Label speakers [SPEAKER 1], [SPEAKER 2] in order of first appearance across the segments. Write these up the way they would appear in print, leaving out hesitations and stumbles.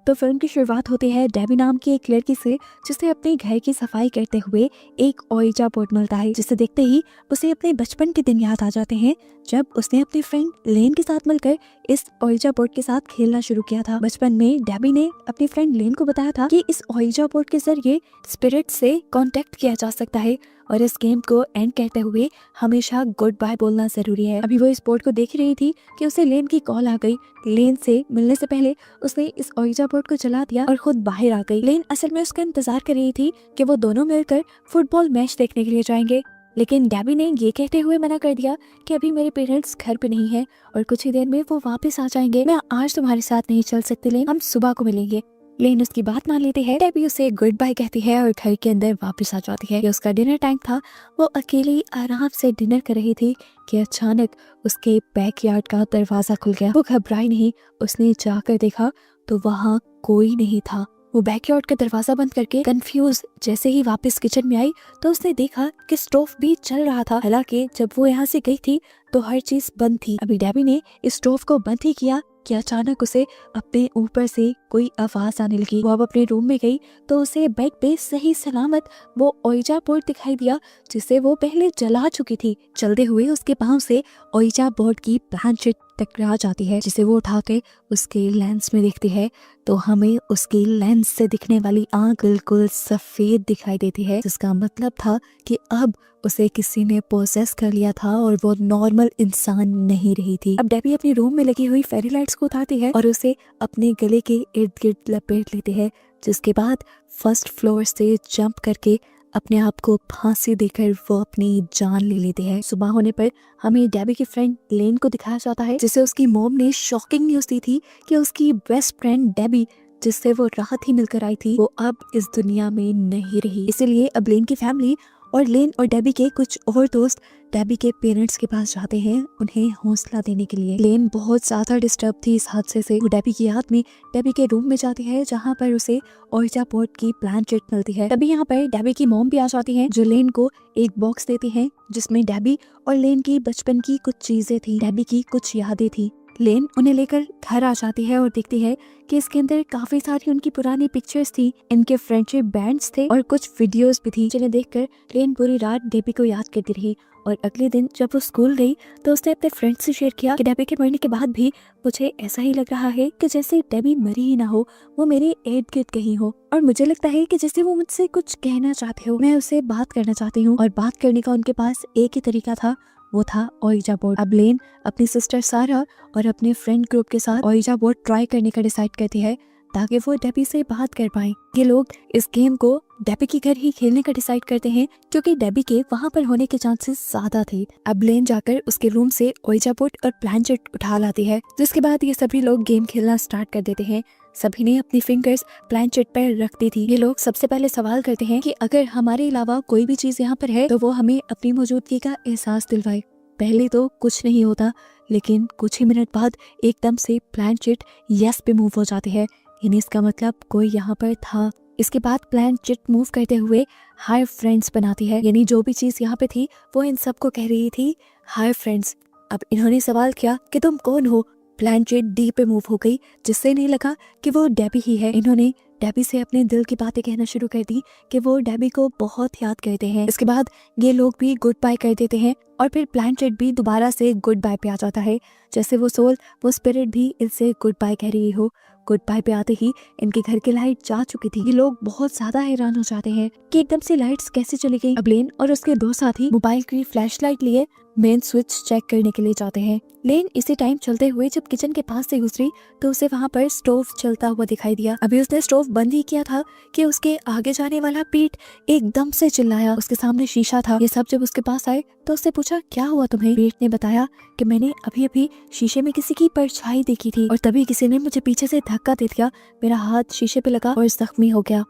[SPEAKER 1] तो फिल्म की शुरुआत होती है डेबी नाम की एक लड़की से, जिसे अपने घर की सफाई करते हुए एक ओइजा बोर्ड मिलता है, जिसे देखते ही उसे अपने बचपन के दिन याद आ जाते हैं जब उसने अपनी फ्रेंड लेन के साथ मिलकर इस ओइजा बोर्ड के साथ खेलना शुरू किया था। बचपन में डेबी ने अपनी फ्रेंड लेन को बताया था कि इस ओइजा बोर्ड के जरिए स्पिरिट से कांटेक्ट किया जा सकता है और इस गेम को एंड करते हुए हमेशा गुड बाय बोलना जरूरी है। अभी वो इस बोर्ड को देख रही थी कि उसे लेन की कॉल आ गई। लेन से मिलने से पहले उसने इस ओइजा बोर्ड को चला दिया और खुद बाहर आ गई। लेन असल में उसका इंतजार कर रही थी कि वो दोनों मिलकर फुटबॉल मैच देखने के लिए जाएंगे, लेकिन डेबी ने ये कहते हुए मना कर दिया कि अभी मेरे पेरेंट्स घर पे नहीं है और कुछ ही देर में वो वापस आ जाएंगे। मैं आज तुम्हारे साथ नहीं चल सकती लेन, हम सुबह को मिलेंगे। लेन उसकी बात मान लेती है। डेबी उसे गुड बाय कहती है और घर के अंदर वापस आ जाती है। ये उसका डिनर टाइम था। वो अकेली आराम से डिनर कर रही थी कि अचानक उसके बैकयार्ड का दरवाजा खुल गया। वो घबराई नहीं, उसने जाकर देखा तो वहाँ कोई नहीं था। वो बैकयार्ड का दरवाजा बंद करके कंफ्यूज जैसे ही वापस किचन में आई तो उसने देखा कि स्टोव भी चल रहा था। हालांकि जब वो यहाँ से गई थी तो हर चीज बंद थी। अभी डेबी ने इस स्टोव को बंद ही किया कि अचानक उसे अपने ऊपर से कोई आवाज आने लगी। वो अब अपने रूम में गई तो उसे बेड पे सही सलामत वो ओइजा बोर्ड दिखाई दिया जिसे वो पहले जला चुकी थी। चलते हुए उसके पांव से ओइजा बोर्ड की प्लानचेट टकरा जाती है, जिसे वो उठा के उसके लेंस में देखती है तो हमें उसकी लेंस से दिखने वाली आंख बिल्कुल सफेद दिखाई देती है, जिसका मतलब था कि अब उसे किसी ने पोसेस कर लिया था और वो नॉर्मल इंसान नहीं रही थी। अब डेबी अपनी रूम में लगी हुई फेरी लाइट्स को उठाती है और उसे अपने गले के इर्द गिर्द लपेट लेती है, जिसके बाद फर्स्ट फ्लोर से जंप करके अपने आप को फांसी देकर वो अपनी जान ले लेते हैं। सुबह होने पर हमें डेबी की फ्रेंड लेन को दिखाया जाता है, जिसे उसकी मॉम ने शॉकिंग न्यूज दी थी कि उसकी बेस्ट फ्रेंड डेबी, जिससे वो राहत ही मिलकर आई थी, वो अब इस दुनिया में नहीं रही। इसीलिए अब लेन की फैमिली और लेन और डेबी के कुछ और दोस्त डेबी के पेरेंट्स के पास जाते हैं उन्हें हौसला देने के लिए। लेन बहुत ज्यादा डिस्टर्ब थी इस हादसे से। वो डेबी की याद में डेबी के रूम में जाती है जहाँ पर उसे ओइजा बोर्ड की प्लानचेट मिलती है। तभी यहाँ पर डेबी की मॉम भी आ जाती है, जो लेन को एक बॉक्स देती है जिसमें डेबी और लेन की बचपन की कुछ चीजें थी, डेबी की कुछ यादें थी। लेन उन्हें लेकर घर आ जाती है और देखती है कि इसके अंदर काफी सारी उनकी पुरानी पिक्चर्स थी, इनके फ्रेंडशिप बैंड्स थे और कुछ वीडियोस भी थी, जिन्हें देखकर लेन पूरी रात डेबी को याद करती रही। और अगले दिन जब वो स्कूल गई तो उसने अपने फ्रेंड से शेयर किया कि डेबी के मरने के बाद भी मुझे ऐसा ही लग रहा है कि जैसे डेबी मरी ही ना हो, वो मेरे इर्द गिर्द कहीं हो और मुझे लगता है कि जैसे वो मुझसे कुछ कहना चाहते हो। मैं उससे बात करना चाहती हूँ और बात करने का उनके पास एक ही तरीका था, वो था ओइजा बोर्ड। अब लेन अपनी सिस्टर सारा और अपने फ्रेंड ग्रुप के साथ ओइजा बोर्ड ट्राई करने का डिसाइड करती है ताकि वो डेबी से बात कर पाए। ये लोग इस गेम को डेबी के घर ही खेलने का डिसाइड करते हैं क्योंकि डेबी के वहाँ पर होने के चांसेस ज्यादा थे। अब लेन जाकर उसके रूम से ओइजा बोर्ड और प्लानचेट उठा लाती है, जिसके बाद ये सभी लोग गेम खेलना स्टार्ट कर देते हैं। सभी ने अपनी फिंगर्स प्लानचेट पर रख दी थी। ये लोग सबसे पहले सवाल करते हैं कि अगर हमारे अलावा कोई भी चीज यहाँ पर है तो वो हमें अपनी मौजूदगी का एहसास दिलवाए। पहले तो कुछ नहीं होता, लेकिन कुछ ही मिनट बाद एकदम से प्लानचेट यस पे मूव हो जाती है, यानी इसका मतलब कोई यहाँ पर था। इसके बाद प्लानचेट मूव करते हुए हाय फ्रेंड्स बनाती है, यानी जो भी चीज यहाँ पे थी वो इन सबको कह रही थी हाय फ्रेंड्स। अब इन्होंने सवाल किया कि तुम कौन हो। प्लानचेट डी पे मूव हो गई, जिससे नहीं लगा कि वो डेबी ही है। इन्होंने डेबी से अपने दिल की बातें कहना शुरू कर दी कि वो डेबी को बहुत याद करते हैं। इसके बाद ये लोग भी गुड बाय कर देते हैं और फिर प्लानचेट भी दोबारा से गुड बाय पे आ जाता है, जैसे वो सोल, वो स्पिरिट भी इनसे गुड बाय कह रही हो। गुड बाय पे आते ही इनके घर की लाइट जा चुकी थी। ये लोग बहुत ज्यादा हैरान हो जाते हैं कि एकदम से लाइट्स कैसे चली गई। अब लेन और उसके दो साथी मोबाइल की फ्लैशलाइट लिए मेन स्विच चेक करने के लिए जाते हैं। लेन इसी टाइम चलते हुए जब किचन के पास से गुजरी तो उसे वहाँ पर स्टोव चलता हुआ दिखाई दिया। अभी उसने स्टोव बंद ही किया था कि उसके आगे जाने वाला पीठ एकदम से चिल्लाया। उसके सामने शीशा था। ये सब जब उसके पास आए तो उससे पूछा क्या हुआ तुम्हें। पीठ ने बताया कि मैंने अभी अभी शीशे में किसी की परछाई देखी थी और तभी किसी ने मुझे पीछे से धक्का दे दिया, मेरा हाथ शीशे पे लगा और जख्मी हो गया।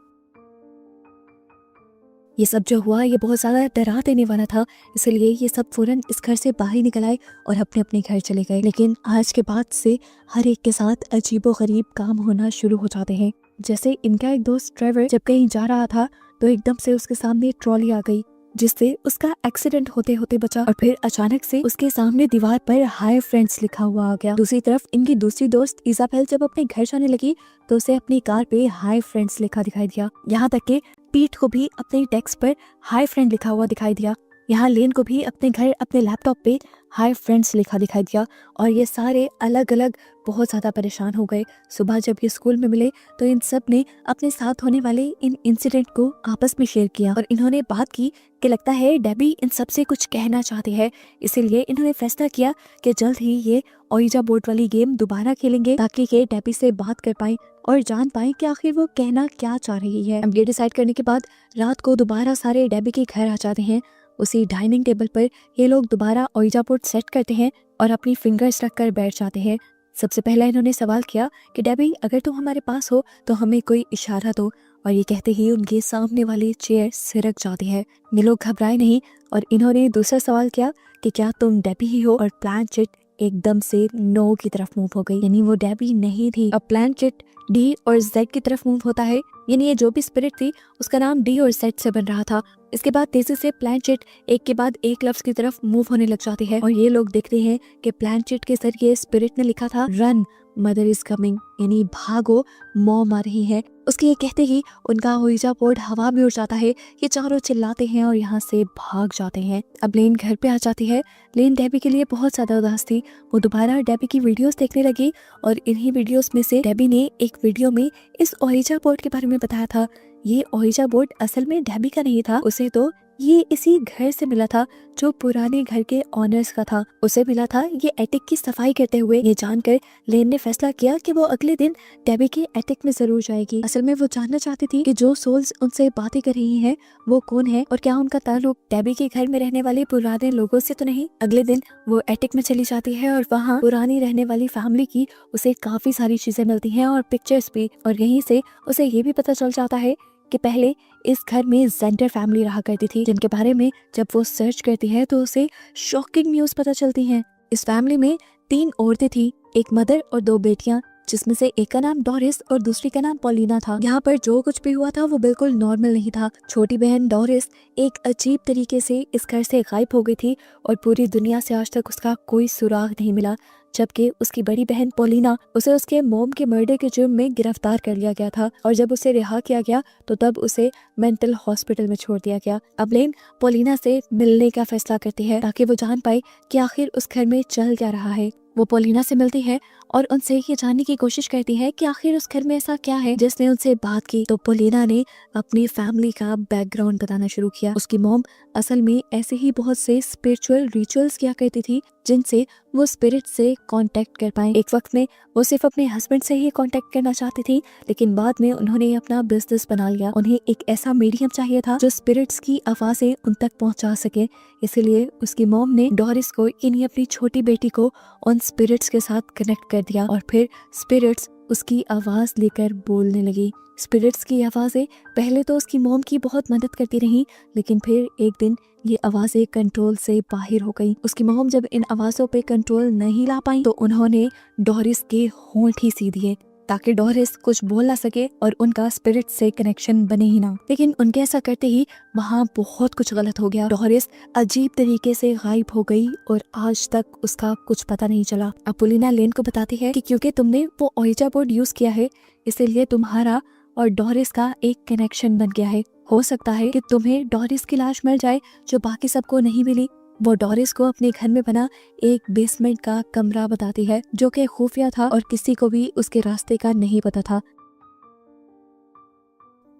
[SPEAKER 1] ये सब जो हुआ ये बहुत ज्यादा डरा देने वाला था, इसलिए ये सब फौरन इस घर से बाहर निकल आए और अपने अपने घर चले गए। लेकिन आज के बाद से हर एक के साथ अजीबोगरीब काम होना शुरू हो जाते हैं। जैसे इनका एक दोस्त ट्रेवर जब कहीं जा रहा था तो एकदम से उसके सामने ट्रॉली आ गई जिससे उसका एक्सीडेंट होते होते बचा। और फिर अचानक से उसके सामने दीवार पर हाय फ्रेंड्स लिखा हुआ आ गया। दूसरी तरफ इनकी दूसरी दोस्त इजाबेल जब अपने घर जाने लगी तो उसे अपनी कार पे हाय फ्रेंड्स लिखा दिखाई दिया। यहाँ तक कि पीट को भी अपने डेस्क पर हाय फ्रेंड लिखा हुआ दिखाई दिया। यहाँ लेन को भी अपने घर अपने लैपटॉप पे हाय फ्रेंड्स लिखा दिखाई दिया। और ये सारे अलग अलग बहुत ज़्यादा परेशान हो गए। सुबह जब ये स्कूल में मिले तो इन सब ने अपने साथ होने वाले इन इंसिडेंट को आपस में शेयर किया और इन्होंने बात की कि लगता है डेबी इन सब से कुछ कहना चाहती है। इसीलिए इन्होंने फैसला किया कि जल्द ही ये ओइजा बोर्ड वाली गेम दोबारा खेलेंगे ताकि ये डेबी से बात कर पाए और जान पाए कि आखिर वो कहना क्या चाह रही है। अब ये डिसाइड करने के बाद रात को दोबारा सारे डेबी के घर आ जाते हैं। उसी डाइनिंग टेबल पर ये लोग दोबारा ओइजा बोर्ड सेट करते हैं और अपनी फिंगर्स रखकर बैठ जाते हैं। सबसे पहला इन्होंने सवाल किया कि डेबी अगर तुम हमारे पास हो तो हमें कोई इशारा दो। और ये कहते ही उनके सामने वाली चेयर सिरक जाती है। ये लोग घबराए नहीं और इन्होंने दूसरा सवाल किया कि क्या तुम डेबी ही हो। और प्लानचेट एकदम से नो की तरफ मूव हो गई, यानी वो डेबी नहीं थी। अब प्लानचेट डी और जेड की तरफ मूव होता है, यानी ये जो भी स्पिरिट थी उसका नाम डी और जेड से बन रहा था। इसके बाद तेजी से प्लानचेट एक के बाद एक लफ्ज की तरफ मूव होने लग जाती है और ये लोग देखते हैं कि प्लानचेट के सर ये स्पिरिट ने लिखा था रन मदर इज कमिंग, यानी भागो मॉम आ रही है। उसके ये कहते ही उनका ओइजा बोर्ड हवा में उड़ जाता है। ये चारों चिल्लाते हैं और यहाँ से भाग जाते हैं। अब लेन घर पे आ जाती है। लेन डेबी के लिए बहुत ज्यादा उदास थी। वो दोबारा डेबी की वीडियोस देखने लगी और इन्हीं वीडियोस में से डेबी ने एक वीडियो में इस ओइजा बोर्ड के बारे में बताया था। ये ओइजा बोर्ड असल में डेबी का नहीं था, उसे तो ये इसी घर से मिला था जो पुराने घर के ऑनर्स का था। उसे मिला था ये एटिक की सफाई करते हुए। ये जानकर लेन ने फैसला किया कि वो अगले दिन डेबी के एटिक में जरूर जाएगी। असल में वो जानना चाहती थी कि जो सोल्स उनसे बातें कर रही हैं वो कौन है और क्या उनका ताल्लुक डेबी के घर में रहने वाले पुराने लोगों से तो नहीं। अगले दिन वो एटिक में चली जाती है और वहाँ पुरानी रहने वाली फैमिली की उसे काफी सारी चीजें मिलती हैं और पिक्चर्स भी। और यहीं से उसे ये भी पता चल जाता है कि पहले इस घर में जेंडर फैमिली रहा करती थी, जिनके बारे में जब वो सर्च करती है तो उसे शॉकिंग न्यूज पता चलती है। इस फैमिली में 3 औरतें थी, एक मदर और 2 बेटियां, जिसमें से एक का नाम डोरिस और दूसरी का नाम पॉलिना था। यहाँ पर जो कुछ भी हुआ था वो बिल्कुल नॉर्मल नहीं था। छोटी बहन डोरिस एक अजीब तरीके से इस घर से गायब हो गई थी और पूरी दुनिया से आज तक उसका कोई सुराग नहीं मिला। जबकि उसकी बड़ी बहन पॉलिना, उसे उसके मॉम के मर्डर के जुर्म में गिरफ्तार कर लिया गया था और जब उसे रिहा किया गया तो तब उसे मेंटल हॉस्पिटल में छोड़ दिया गया। अब लेन पॉलिना से मिलने का फैसला करती है ताकि वो जान पाए कि आखिर उस घर में चल क्या रहा है। वो पॉलिना से मिलती है और उनसे ये जानने की कोशिश करती है कि आखिर उस घर में ऐसा क्या है जिसने उनसे बात की। तो पॉलिना ने अपनी फैमिली का बैकग्राउंड बताना शुरू किया। उसकी मॉम असल में ऐसे ही बहुत से स्पिरिचुअल रिचुअल्स किया करती थी जिनसे वो स्पिरिट से कांटेक्ट कर पाए। एक वक्त में वो सिर्फ अपने हस्बैंड से ही कांटेक्ट करना चाहती थी, लेकिन बाद में उन्होंने अपना बिजनेस बना लिया। उन्हें एक ऐसा मीडियम चाहिए था जो स्पिरिट्स की आवाजें उन तक पहुंचा सके। इसीलिए उसकी मॉम ने डोरिस को यानी अपनी छोटी बेटी को उन स्पिरिट्स के साथ कनेक्ट कर दिया और फिर स्पिरिट्स उसकी आवाज लेकर बोलने लगी। स्पिरिट्स की आवाजें पहले तो उसकी मॉम की बहुत मदद करती रहीं, लेकिन फिर एक दिन ये आवाजें कंट्रोल से बाहर हो गई। उसकी मॉम जब इन आवाजों पे कंट्रोल नहीं ला पाई तो उन्होंने डोरिस के होंठ ही सी दिए ताकि डोरिस कुछ बोल ना सके और उनका स्पिरिट से कनेक्शन बने ही ना। लेकिन उनके ऐसा करते ही वहाँ बहुत कुछ गलत हो गया। डोरिस अजीब तरीके से गायब हो गई और आज तक उसका कुछ पता नहीं चला। अब पॉलिना लेन को बताती है कि क्योंकि तुमने वो ओइजा बोर्ड यूज किया है इसीलिए तुम्हारा और डोरिस का एक कनेक्शन बन गया है। हो सकता है कि तुम्हें डोरिस की लाश मिल जाए जो बाकी सबको नहीं मिली। वो डोरिस को अपने घर में बना एक बेसमेंट का कमरा बताती है जो कि खुफिया था और किसी को भी उसके रास्ते का नहीं पता था।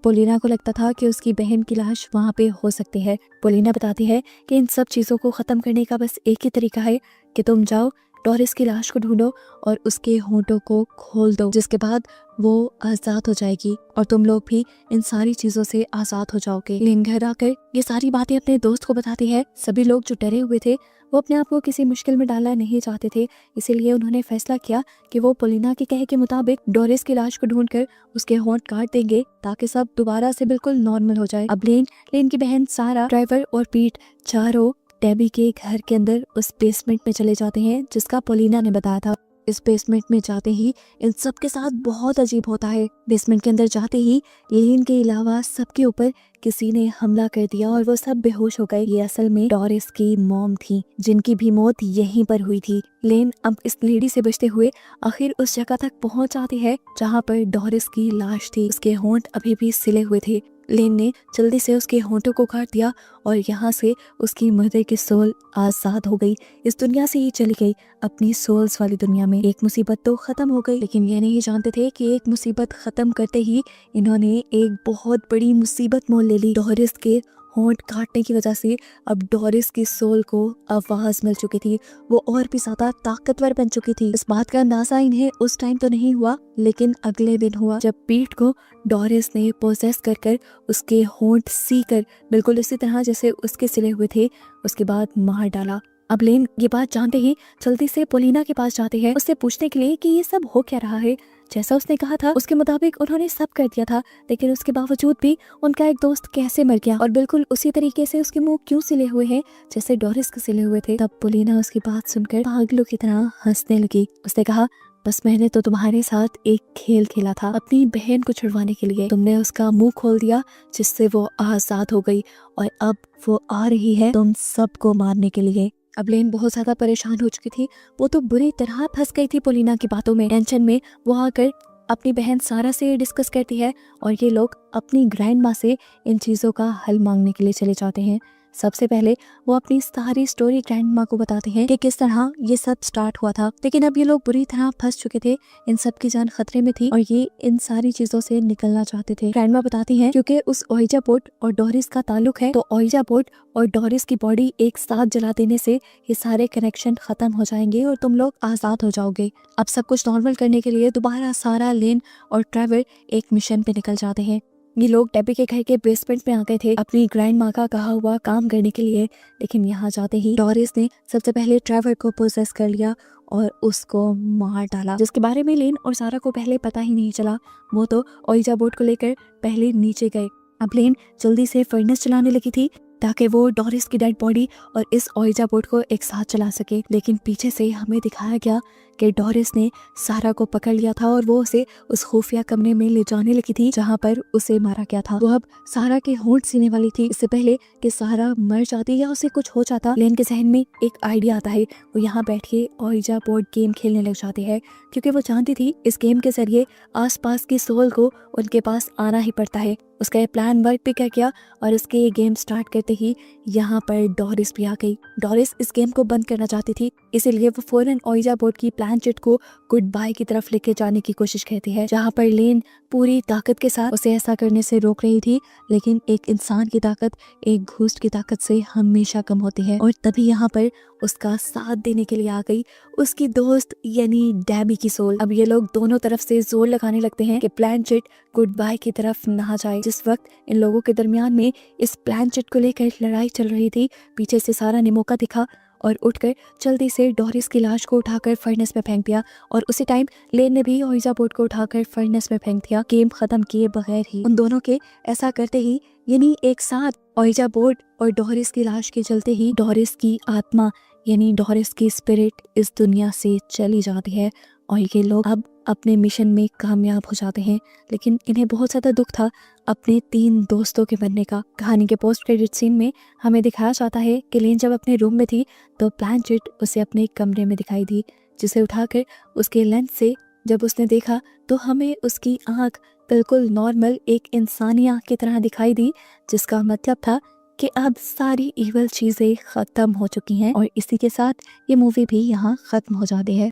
[SPEAKER 1] पॉलिना को लगता था कि उसकी बहन की लाश वहाँ पे हो सकती है। पॉलिना बताती है कि इन सब चीजों को खत्म करने का बस एक ही तरीका है कि तुम जाओ डोरिस की लाश को ढूंढो और उसके होंठों को खोल दो, जिसके बाद वो आजाद हो जाएगी और तुम लोग भी इन सारी चीजों से आजाद हो जाओगे। लेन घर आकर ये सारी बातें अपने दोस्त को बताती है। सभी लोग जो डरे हुए थे वो अपने आप को किसी मुश्किल में डालना नहीं चाहते थे, इसीलिए उन्होंने फैसला किया कि वो पॉलिना के कहे के मुताबिक डोरिस की लाश को ढूंढकर उसके होंठ काट देंगे ताकि सब दोबारा से बिल्कुल नॉर्मल हो जाए। अब लेन की बहन सारा, ड्राइवर और पीट चारों डेबी के घर के अंदर उस बेसमेंट में चले जाते हैं जिसका पॉलिना ने बताया था। इस बेसमेंट में जाते ही इन सब के साथ बहुत अजीब होता है। बेसमेंट के अंदर जाते ही लेन के अलावा सबके ऊपर किसी ने हमला कर दिया और वो सब बेहोश हो गए। ये असल में डोरिस की मॉम थी, जिनकी भी मौत यहीं पर हुई थी। लेन अब इस लेडी से बचते हुए आखिर उस जगह तक पहुंच जाती है जहां पर डोरिस की लाश थी। उसके होंठ अभी भी सिले हुए थे। लेन ने जल्दी से उसके होंठों को काट दिया और यहाँ से उसकी मदर की सोल आजाद हो गई। इस दुनिया से ही चली गई अपनी सोल्स वाली दुनिया में। एक मुसीबत तो खत्म हो गई, लेकिन ये नहीं जानते थे कि एक मुसीबत खत्म करते ही इन्होंने एक बहुत बड़ी मुसीबत मोल ले ली। डोरिस के होंठ काटने की वजह से अब डोरिस की सोल को आवाज मिल चुकी थी। वो और भी ज्यादा ताकतवर बन चुकी थी। इस बात का अंदाजा इन्हें उस टाइम तो नहीं हुआ, लेकिन अगले दिन हुआ जब पीट को डोरिस ने पोजेस कर उसके होंठ सी कर बिल्कुल इसी तरह जैसे उसके सिले हुए थे उसके बाद मार डाला। अब लेन ये बात जानते ही जल्दी से पोलिना के पास जाते हैं उससे पूछने के लिए कि ये सब हो क्या रहा है। जैसा उसने कहा था उसके मुताबिक उन्होंने सब कर दिया था, लेकिन उसके बावजूद भी उनका एक दोस्त कैसे मर गया और बिल्कुल उसी तरीके से उसके मुंह क्यों सिले हुए हैं जैसे डोरिस के सिले हुए थे। तब पोलिना उसकी बात सुनकर पागलों की तरह हंसने लगी। उसने कहा, बस मैंने तो तुम्हारे साथ एक खेल खेला था अपनी बहन को छुड़वाने के लिए। तुमने उसका मुंह खोल दिया जिससे वो आजाद हो गई और अब वो आ रही है तुम सबको मारने के लिए। अब लेन बहुत ज्यादा परेशान हो चुकी थी। वो तो बुरी तरह फंस गई थी पोलिना की बातों में। टेंशन में वो आकर अपनी बहन सारा से डिस्कस करती है और ये लोग अपनी ग्रैंड माँ से इन चीज़ों का हल मांगने के लिए चले जाते हैं। सबसे पहले वो अपनी सारी स्टोरी ग्रैंड माँ को बताते हैं कि किस तरह ये सब स्टार्ट हुआ था, लेकिन अब ये लोग बुरी तरह फंस चुके थे। इन सब की जान खतरे में थी और ये इन सारी चीजों से निकलना चाहते थे। ग्रैंड माँ बताती हैं क्योंकि उस ओइजा बोर्ड और डोरिस का ताल्लुक है, तो ओइजा बोर्ड और डोरिस की बॉडी एक साथ जला देने से ये सारे कनेक्शन खत्म हो जाएंगे और तुम लोग आजाद हो जाओगे। अब सब कुछ नॉर्मल करने के लिए दोबारा सारा, लेन और ट्रेवर एक मिशन पे निकल जाते हैं। ये लोग डेबी के घर के बेसमेंट में आ गए थे अपनी ग्रैंड माँ का कहा हुआ काम करने के लिए, लेकिन यहाँ जाते ही डोरिस ने सबसे पहले ट्रेवर को पोजेस कर लिया और उसको मार डाला, जिसके बारे में लेन और सारा को पहले पता ही नहीं चला। वो तो ओइजा बोर्ड को लेकर पहले नीचे गए। अब लेन जल्दी से फर्नेस चलाने लगी थी ताकि वो डोरिस की डेड बॉडी और इस ओइजा बोर्ड को एक साथ चला सके, लेकिन पीछे से हमें दिखाया गया कि डोरिस ने सारा को पकड़ लिया था और वो उसे उस खुफिया कमरे में ले जाने लगी थी जहाँ पर उसे मारा गया था। वो अब सारा के होंठ सीने वाली थी। इससे पहले कि सारा मर जाती या उसे कुछ हो जाता, लेन के जहन में एक आइडिया आता है। वो यहाँ बैठ के ओइजा बोर्ड गेम खेलने लग जाती है क्योंकि वो जानती थी इस गेम के जरिए आसपास की सोल को उनके पास आना ही पड़ता है। उसका ये प्लान वर्क भी कर गया और उसके ये गेम स्टार्ट करते ही यहाँ पर डोरिस भी आ गई। डोरिस इस गेम को बंद करना चाहती थी, इसीलिए वो फौरन ओइजा बोर्ड की प्लान चिट को गुड बाय की तरफ लेके जाने की कोशिश करती है, जहाँ पर लेन पूरी ताकत के साथ उसे ऐसा करने से रोक रही थी। लेकिन एक इंसान की ताकत एक घूस्ट की ताकत से हमेशा कम होती है और तभी यहाँ पर उसका साथ देने के लिए आ गई उसकी दोस्त यानी डेबी की सोल। अब ये लोग दोनों तरफ से जोर लगाने लगते हैं कि प्लान चिट गुड बाय की तरफ ना जाए। जिस वक्त इन लोगों के दरमियान में इस प्लान चिट को लेकर लड़ाई चल रही थी, पीछे से सारा ने मौका दिखा और उठकर जल्दी से डोरिस की लाश को उठाकर फर्नेस में फेंक दिया और उसी टाइम लेन ने भी ओइजा बोर्ड को उठाकर फर्नेस में फेंक दिया, गेम खत्म किए बगैर ही। उन दोनों के ऐसा करते ही यानी एक साथ ओइजा बोर्ड और डोरिस की लाश के चलते ही डोरिस की आत्मा यानी डोरिस की स्पिरिट इस दुनिया से चली जाती है और ये लोग अब अपने मिशन में कामयाब हो जाते हैं। लेकिन इन्हें बहुत ज़्यादा दुख था अपने 3 दोस्तों के बनने का। कहानी के पोस्ट क्रेडिट सीन में हमें दिखाया जाता है कि लेन जब अपने रूम में थी तो प्लान चिट उसे अपने कमरे में दिखाई दी, जिसे उठाकर उसके लेंस से जब उसने देखा तो हमें उसकी आँख बिल्कुल नॉर्मल एक इंसानी आँख की तरह दिखाई दी, जिसका मतलब था कि अब सारी इवल चीज़ें ख़त्म हो चुकी हैं और इसी के साथ ये मूवी भी यहाँ ख़त्म हो जाती है।